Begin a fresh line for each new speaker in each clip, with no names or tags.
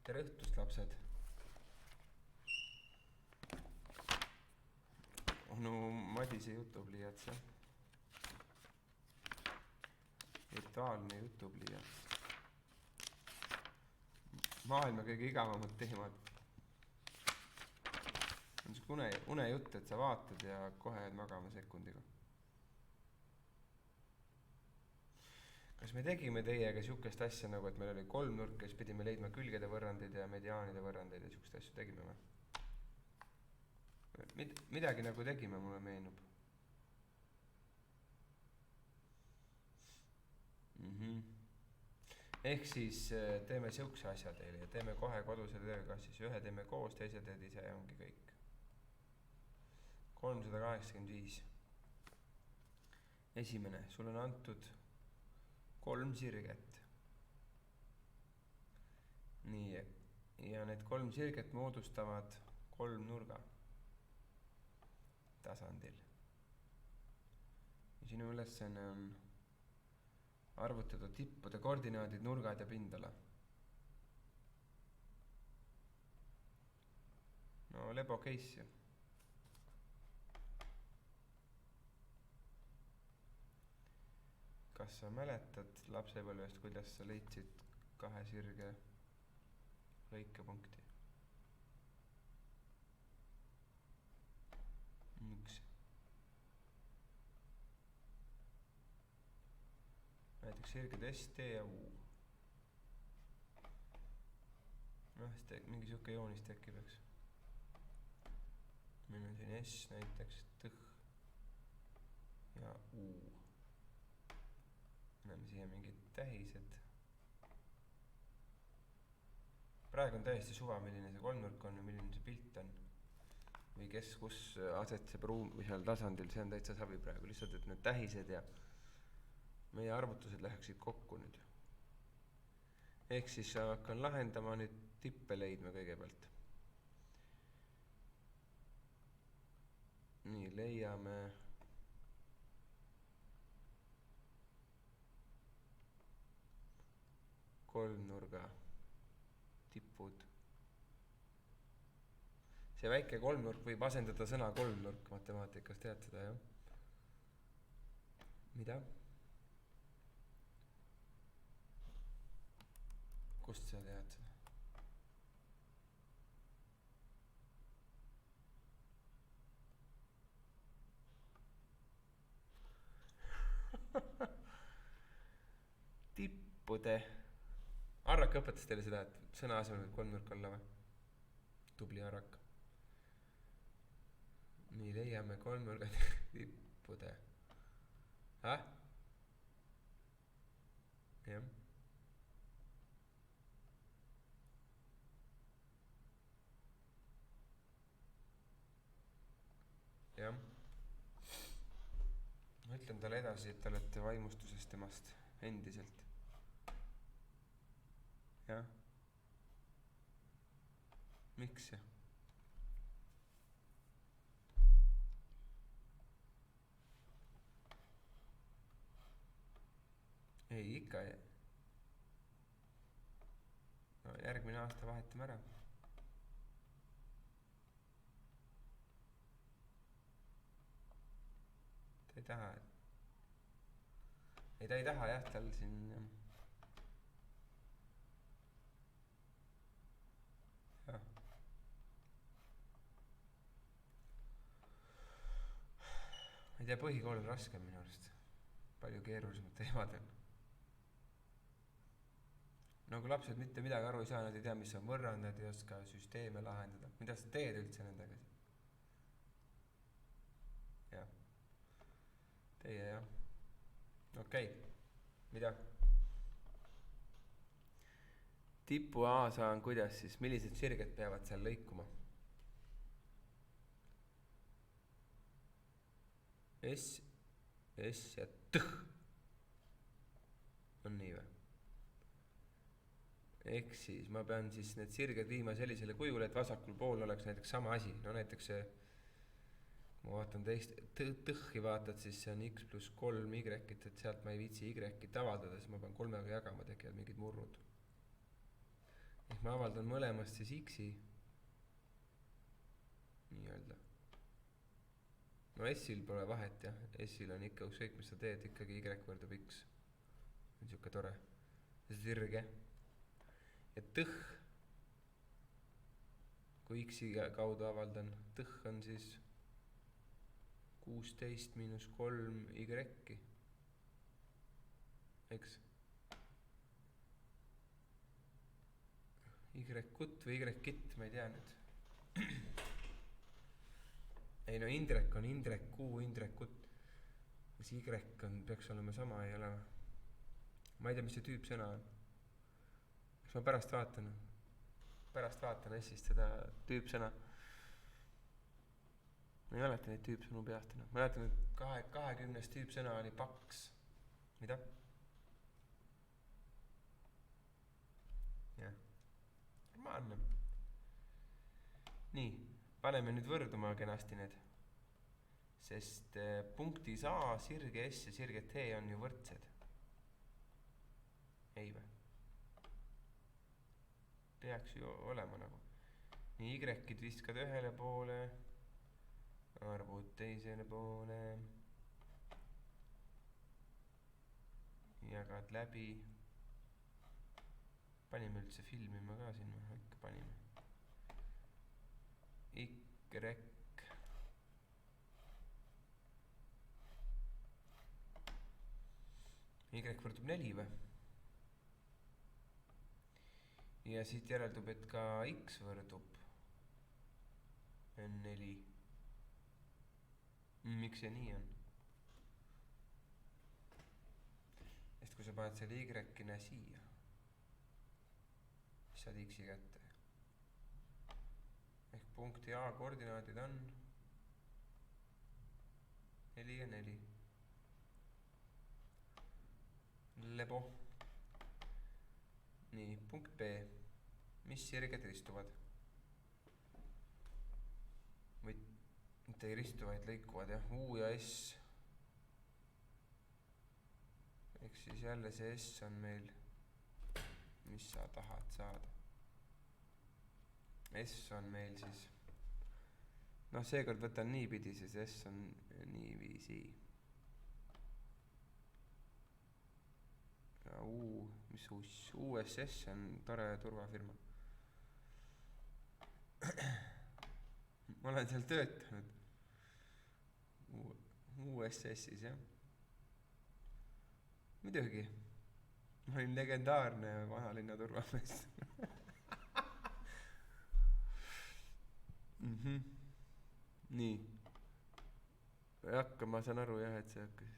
Tere õhtust, lapsed. Onu Madise jutupliiats, jah. Virtuaalne jutupliiats. Maailma kõige igavamad teemad. On siuke unejutt, et sa vaatad ja kohe jääd magama sekundiga. Kas me tegime teiega siukest asja, nagu et meil oli kolmnurk ja siis pidime leidma külgede võrrandeid ja mediaanide võrrandeid ja siukest asju tegime või? Midagi nagu tegime, mulle meenub. Ehk siis teeme siukse asja teile ja teeme kohe koduse tööga, siis ühe teeme koos, teise teed ise ja ongi kõik. 385. Esimene, sul on antud 3 sirget. Nii, ja need 3 sirget moodustavad 3 nurga tasandil. Ja sinu ülesanne on arvutada tippude koordinaadid, nurgad ja pindala. No lebo case ju. Kas sa mäletad lapsepõlvest, kuidas sa leidsid 2 sirge lõikepunkti? 1. Näiteks sirged S, T ja U. Noh, mingi siuke joonis tekib, eks. Meil on siin S näiteks, tõh ja U. Näeme siia mingid tähised. Praegu on täiesti suva, milline see kolmnurk on ja milline see pilt on. Või kes, kus asetseb ruum või seal tasandil, see on täitsa savi praegu. Lihtsalt, et need tähised ja meie arvutused läheksid kokku nüüd. Ehk siis hakkan lahendama nüüd tippe leidma kõigepealt. Nii, leiame kolmnurga tipud. See väike kolmnurk võib asendada sõna kolmnurk matemaatikas, tead seda, jah? Mida? Kust sa tead seda? Tippude. Arrak õpetas teile seda, et sõna asemel võib kolmnurk olla või? Tubli Arrak. Nii, leiame kolmnurga tippude. Jah? Jah. Jah. Ma ütlen talle edasi, et te olete vaimustuses temast endiselt. Jah. Miks see? Ei, ikka ei. No, järgmine aasta vahetame ära. Ta ei taha. Ei, ta ei taha, jah, tal siin... Jah. Ma ei tea, põhikool on raske minu arust. Palju keerulisemad teemad on. No kui lapsed mitte midagi aru ei saa, nad ei tea, mis on võrrand, nad ei oska süsteeme lahendada. Mida sa teed üldse nendega? Jah. Teie, jah. Okei. Mida? Tipu A saan kuidas siis, millised sirged peavad seal lõikuma? S ja tõh. On nii või? Ehk siis ma pean siis need sirged viima sellisele kujule, et vasakul pool oleks näiteks sama asi. No näiteks see, kui ma vaatan teist tõhhi vaatad, siis see on x pluss 3 y-t, et sealt ma ei viitsi y-t avaldada, siis ma pean 3-ga jagama, tekivad mingid murnud. Ehk ma avaldan mõlemast siis X-i nii-öelda. No S-il pole vahet jah, S-il on ikka ükskõik mis sa teed, ikkagi Y võrdub X. On siuke tore, sirge. Ja tõh, kui X-i kaudu avaldan, tõh on siis 16 miinus 3 Y-i, eks? Y-kut või Y-kit, ma ei tea nüüd. Ei no Indrek on Indrek Q, Indrek Kut. Mis Y on, peaks olema sama, ei ole. Ma ei tea, mis see tüüpsõna on. Kas ma pärast vaatan Sist seda tüüpsõna. Ma ei mäleta neid tüüpsõnu peast. Ma mäletan, et 20 tüüpsõna oli paks. Mida? Jah. Normaalne. Nii, paneme nüüd võrduma kenasti need. Sest punktis A sirge S ja sirge T on ju võrdsed. Ei või? Peaks ju olema nagu. Nii, Y-id viskad ühele poole, arvud teisele poole, jagad läbi. Panime üldse filmima ka siin, ikka panime. Y võrdub 4 või? Ja siit järeldub, et ka X võrdub N4. Miks see nii on? Sest kui sa paned selle Y-ina siia, siis saad X-i kätte. Ehk punkti A koordinaadid on 4 ja 4. Lebo. Nii, punkt B. Mis sirged ristuvad? Või mitte ei ristu, vaid lõikuvad, jah. U ja S. Ehk siis jälle see S on meil, mis sa tahad saada. S on meil siis, noh, seekord võtan niipidi, siis S on niiviisi. Ja mis USS on tore turvafirma. Ma olen seal töötanud. USS-is, jah. Muidugi. Ma olin legendaarne vanalinna turvamees. Nii. Hakka, ma saan aru jah, et see hakkas.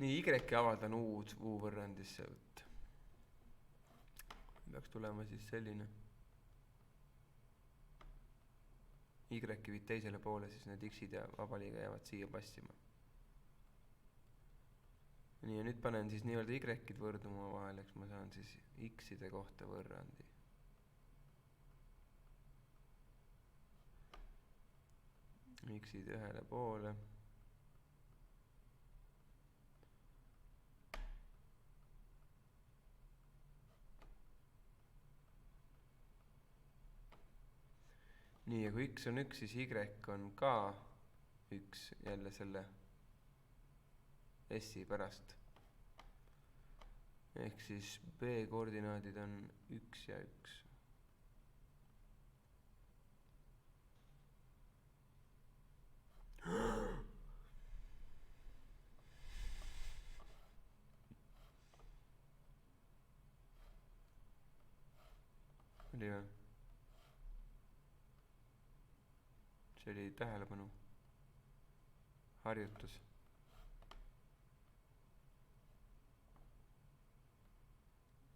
Nii, Y avaldan U võrrandisse. Peaks tulema siis selline. Y-id viid teisele poole, siis need X-id ja vabaliiga jäävad siia passima. Nii, ja nüüd panen siis nii-öelda Y-id võrduma vahel, eks ma saan siis X-ide kohta võrrandi. X-id ühele poole. Nii, ja kui X on 1, siis Y on ka 1 jälle selle S-i pärast. Ehk siis B koordinaadid on 1 ja 1. Oli või? See oli tähelepanu. Harjutus.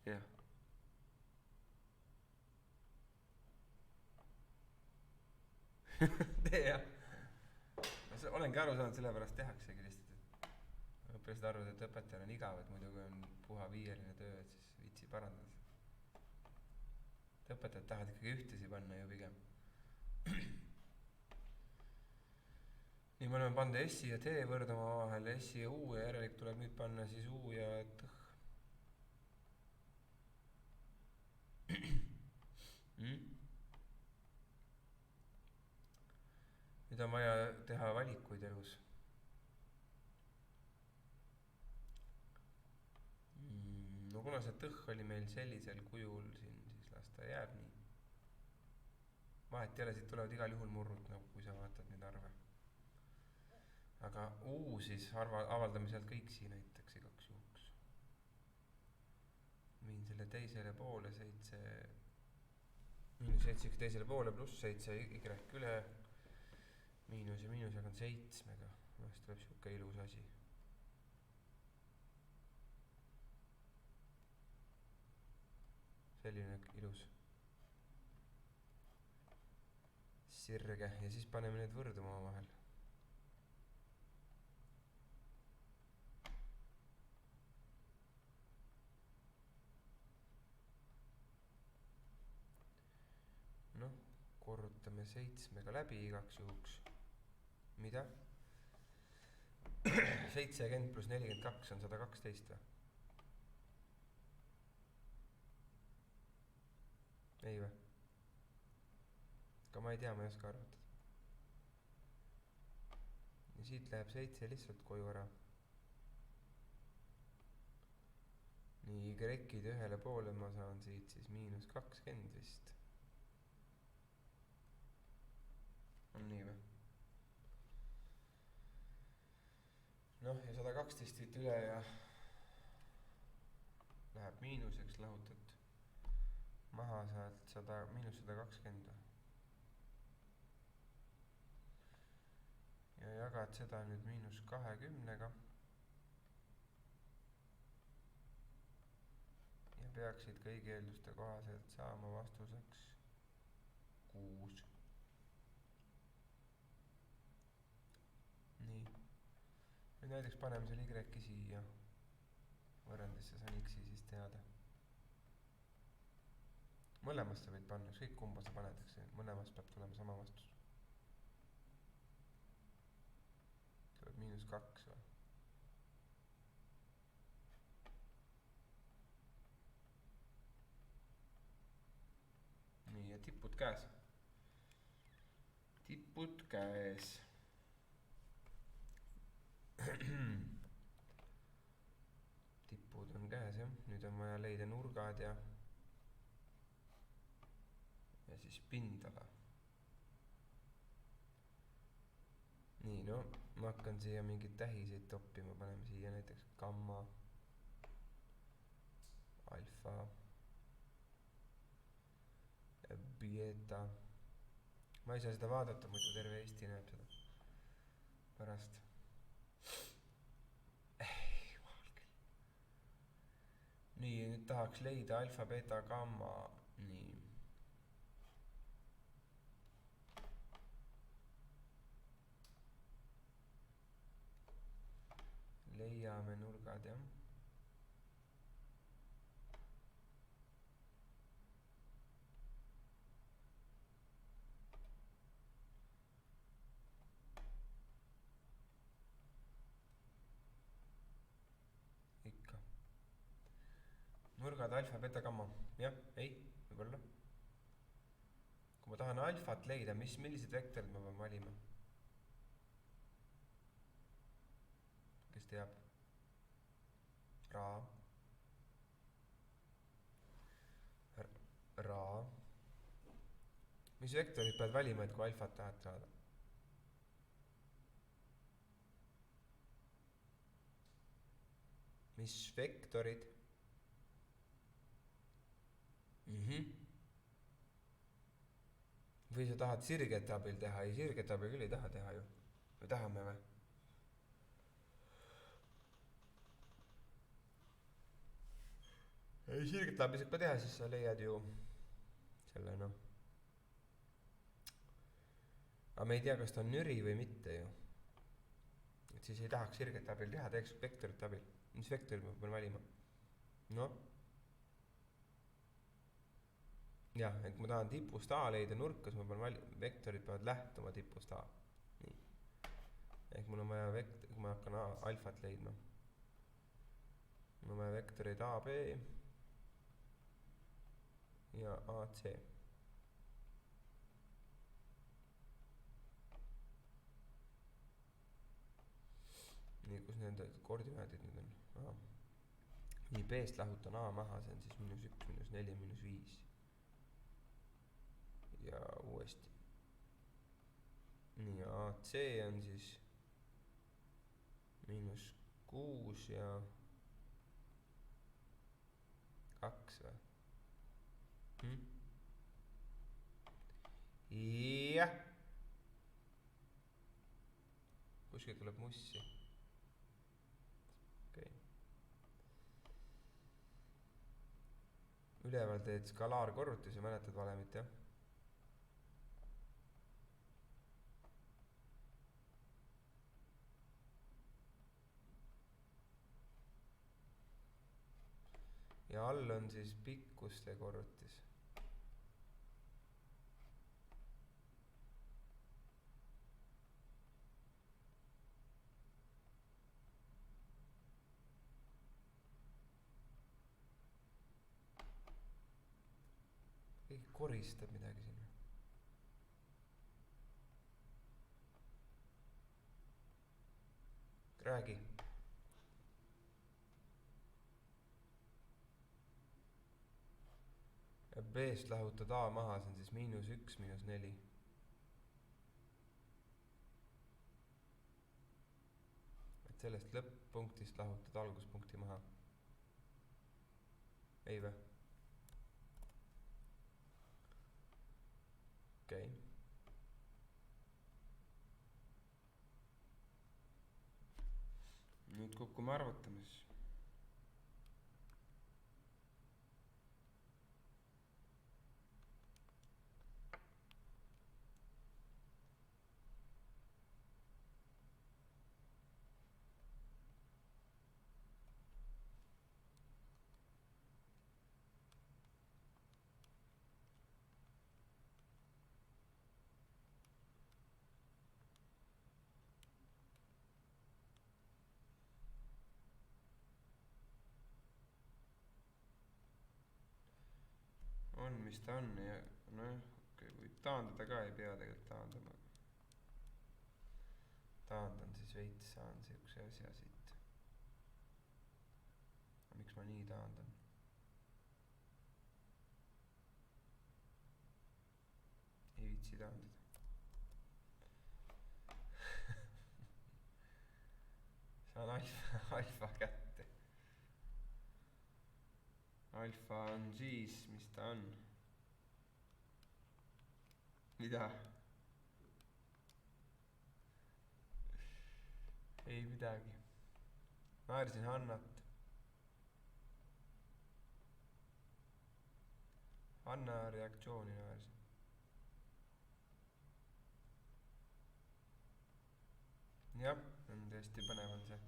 Jah. Tee jah. Ma olengi aru saanud, sellepärast tehaksegi lihtsalt, et õpilased arvavad, et õpetajal on igav, et muidu kui on puha viieline töö, et siis viitsi parandada. Õpetajad tahavad ikkagi ühtesi panna ju pigem. Nii, me oleme pannud S-i ja T võrduma vahel, S-i ja U ja järelikult tuleb nüüd panna siis U ja tõh. nüüd on vaja teha valikuid elus. No kuna see tõhh oli meil sellisel kujul siin, siis las ta jääb nii. Vahet ei ole, siit tulevad igal juhul murrud, nagu kui sa vaatad neid arve. Aga siis avaldame sealt kõik siin näiteks igaks juhuks. Viin selle teisele poole, 7 teisele poole pluss 7 y üle miinus ja miinus jagan 7-ga. Vast tuleb siuke ilus asi. Selline ilus. Sirge ja siis paneme need võrduma omavahel. Noh, korrutame 7-ga läbi igaks juhuks. Mida? 70 pluss 42 on 112 või? Ei või? Ka ma ei tea, ma ei oska arvutada. Ja siit läheb 7 lihtsalt koju ära. Nii, Y-id ühele poole ma saan siit siis miinus 20 vist. On nii või? Noh, ja 112 viit üle ja läheb miinuseks lahutad. Maha saad miinus 120 või? Ja jagad seda nüüd miinus 20-ga. Ja peaksid kõigi eelduste kohaselt saama vastuseks 6. Nii. Nüüd näiteks paneme selle Y siia. Võrrandisse saan X-i siis teada. Mõlemast sa võid panna, kõik kumba sa paned, eks mõlemast peab tulema sama vastus. Tuleb miinus 2 või? Nii, ja tipud käes. Tipud käes. Tipud on käes, jah. Nüüd on vaja leida nurgad ja siis pindala. Nii, no ma hakkan siia mingid tähiseid toppima, paneme siia näiteks gamma, alfa, beta. Ma ei saa seda vaadata, muidu terve Eesti näeb seda pärast. Nii, nüüd tahaks leida alfa, beta, gamma. Nii. Leiame nurgad, jah. Ikka. Nurgad alfa, beta, gamma. Jah, ei, võib-olla. Kui ma tahan alfat leida, millised vektorid ma pean valima? Kes teab? Ra. Mis vektorid pead valima, et kui alfat tahad saada? Mis vektorid? Või sa tahad sirget abil teha? Ei, sirget abil küll ei taha teha ju. Või tahame või? Ei, sirget abil saab ka teha, siis sa leiad ju selle, noh. Aga me ei tea, kas ta on nüri või mitte ju. Et siis ei tahaks sirget abil teha, teeks vektorit abil. Mis vektorid ma pean valima? Noh. Jah, et ma tahan tipust A leida nurka, siis ma pean vektorid peavad lähtuma tipust A. Nii. Ehk mul on vaja kui ma hakkan alfat leidma. Mul on vaja vektoreid A, B ja AC. nende koordinaadid nüüd on? Nii, B-st lahutan A maha, see on siis -1, -4, -5. Ja uuesti. Nii, AC on siis -6 ja 2 või? Jah. Kuskil tuleb mussi. Okei. Üleval teed skalaarkorrutisi, mäletad valemit, jah? Ja all on siis pikkuste korrutis. Keegi koristab midagi sinna. Räägi. Ja B-st lahutad A maha, see on siis -1, -4. Et sellest lõpp-punktist lahutad alguspunkti maha. Ei või? Okei. Nüüd kukkume arvutamises. On, mis ta on ja nojah, okei, kui taandada ka ei pea tegelikult taandama. Taandan siis veits, saan siukse asja siit. Miks ma nii taandan? Ei viitsi taandada. Saan alfa kätte. Alfa on siis, mis ta on? Mida? Ei midagi. Naersin Hannat. Hanna reaktsiooni naersin. Jah, on tõesti põnev on see.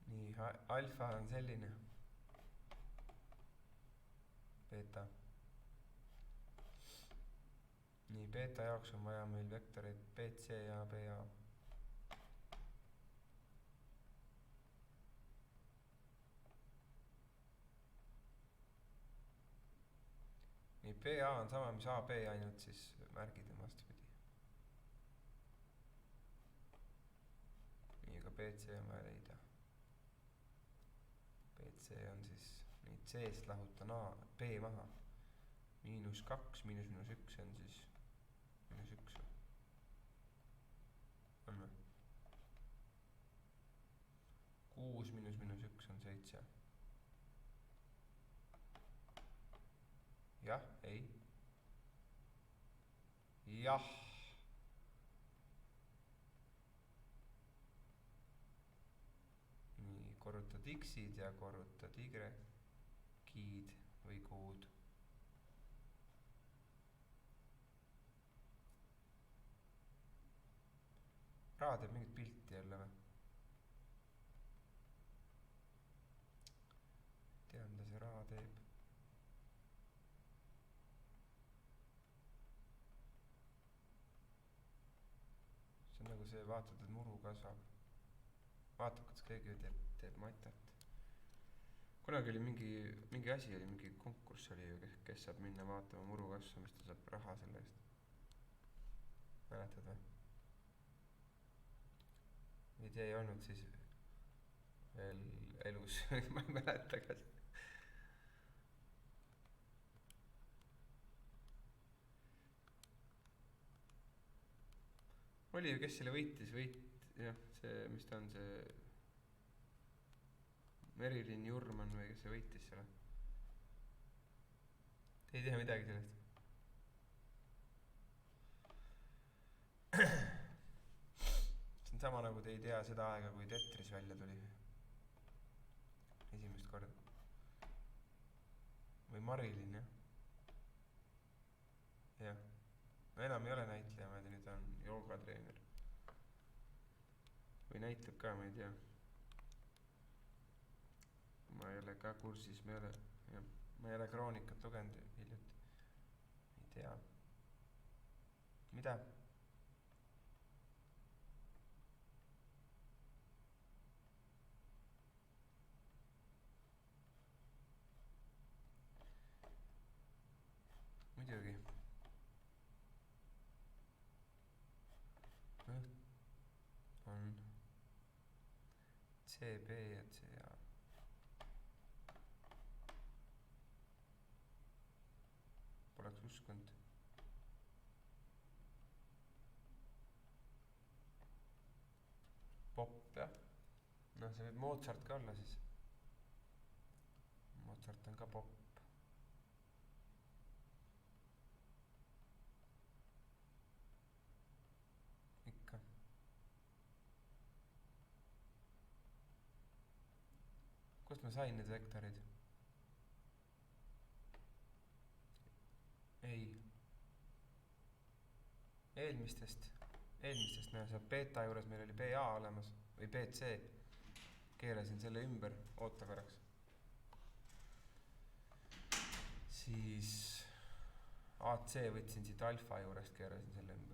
Nii, alfa on selline. Beta. Nii, beta jaoks on vaja meil vektoreid BC ja BA. Nii, BA on sama, mis AB, ainult siis märgid on vastupidi. Nii, aga BC on vaja leida. BC on siis, nii, C-st lahutan A, B maha. -2, -1 on siis -1 või? On või? 6 -1 on 7. Jah, ei. Jah. Nii, korrutad x-id ja korrutad y-id või kuud. Ra teeb mingit pilti jälle või? Tean, mida see Ra teeb. See on nagu see, vaatad, et muru kasvab. Vaatab, kas keegi teeb matat. Kunagi oli mingi asi oli, mingi konkurss oli ju, kes saab minna vaatama muru kasvamist ja saab raha selle eest. Mäletad või? või te ei olnud siis veel elus ma ei mäleta kas oli ju, kes selle võitis, jah, see, mis ta on, see Merilin Jurman või kes see võitis selle? Te ei tea midagi sellest? See on sama nagu te ei tea seda aega, kui Tetris välja tuli. Esimest korda. Või Marilyn, jah. Jah. No enam ei ole näitleja, ma ei tea, nüüd on joogatreener. Või näitleb ka, ma ei tea. Ma ei ole ka kursis, ma ei ole kroonikat lugenud hiljuti. Ei tea. Mida? Muidugi. On CB ja CA. Poleks uskunud. Pop, jah. No see võib Mozart ka olla siis. Mozart on ka pop. Ikka. Kust ma sain need vektorid? Ei. Eelmistest, no seal beta juures meil oli BA olemas või BC. Keerasin selle ümber, oota korraks. Siis AC võtsin siit alfa juurest, keerasin selle ümber.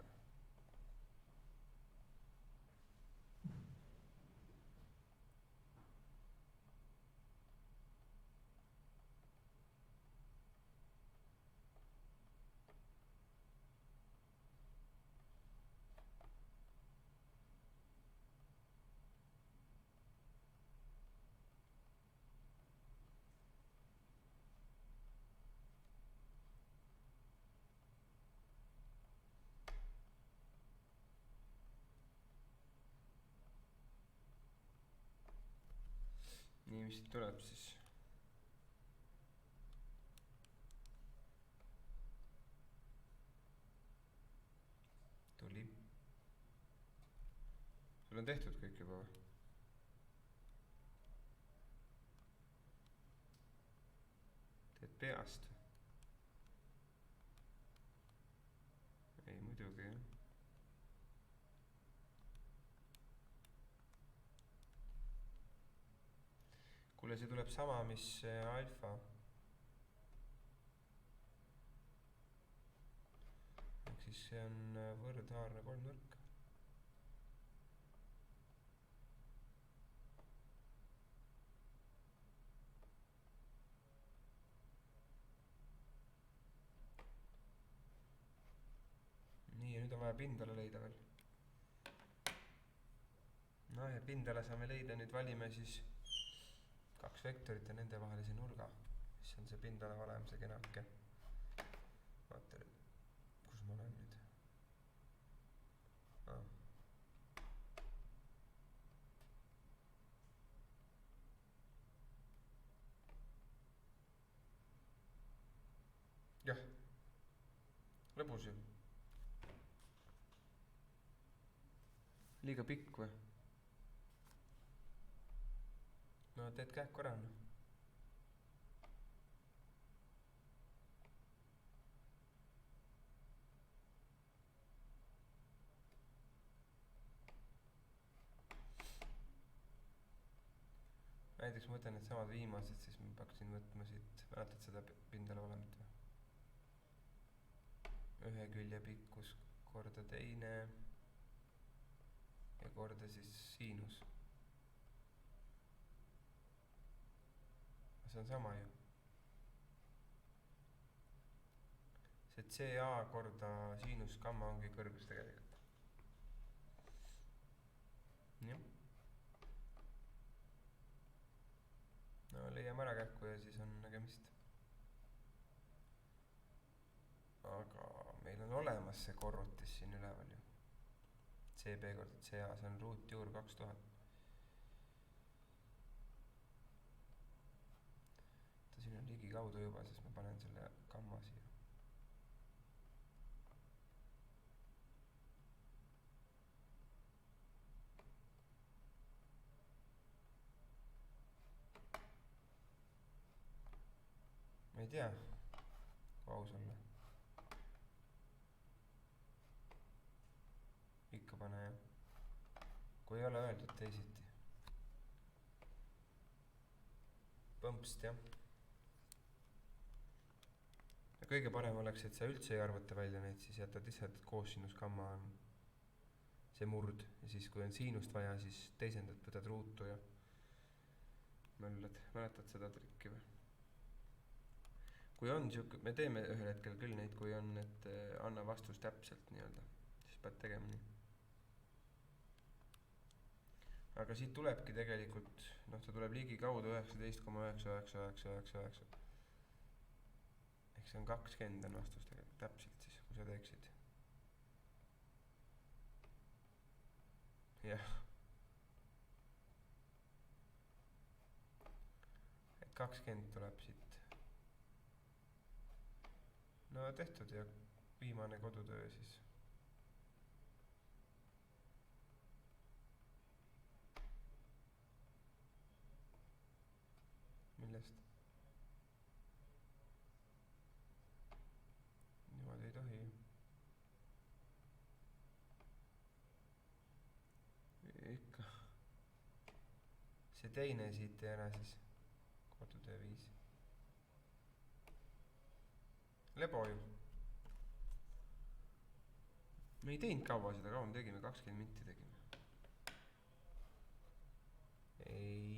Nii, mis siit tuleb siis? Tuli. Sul on tehtud kõik juba või? Teed peast? Ei, muidugi jah. Kuule, see tuleb sama, mis alfa. Ehk siis see on võrdhaarne kolmnurk. Nii, ja nüüd on vaja pindala leida veel. No ja pindala saame leida, nüüd valime siis kaks vektorit ja nende vahelise nurga, mis on see pindala valem, see kenake. Vaata nüüd, kus ma olen nüüd. Jah, lõbus ju. Liiga pikk või? No teed kähku ära, no. Näiteks ma võtan need samad viimased, siis ma peaksin võtma siit, mäletad seda pindala valemit või? Ühe külje pikkus korda teine ja korda siis siinus. See on sama ju. See CA korda siinus gamma ongi kõrgus tegelikult. Jah. leiame ära kähku ja siis on nägemist. Aga meil on olemas see korrutis siin üleval ju. CB korda CA, see on ruutjuur 2000. Ta siin on ligi kaudu juba, sest ma panen selle gamma siia. Ma ei tea, kui aus olla. Ikka pane jah. Kui ei ole öeldud teisiti. Põmpst jah. Ja kõige parem oleks, et sa üldse ei arvuta välja neid, siis jätad lihtsalt koosinus gamma on see murd. Ja siis kui on siinust vaja, siis teisendad, võtad ruutu ja möllad. Mäletad seda trikki või? Kui on siuke, me teeme ühel hetkel küll neid, kui on, et anna vastus täpselt nii-öelda, siis pead tegema nii. Aga siit tulebki tegelikult, noh ta tuleb ligi kaudu 19,99999. Ehk see on 20 on vastus tegelikult täpselt siis, kui sa teeksid. Jah. Et 20 tuleb siit. No tehtud ja viimane kodutöö siis. Millest? Niimoodi ei tohi. Ikka. See teine siit ei ära siis. Kodutöö 5. Lebo ju. Me ei teinud kaua seda, kaua me tegime, 20 minti tegime. Ei.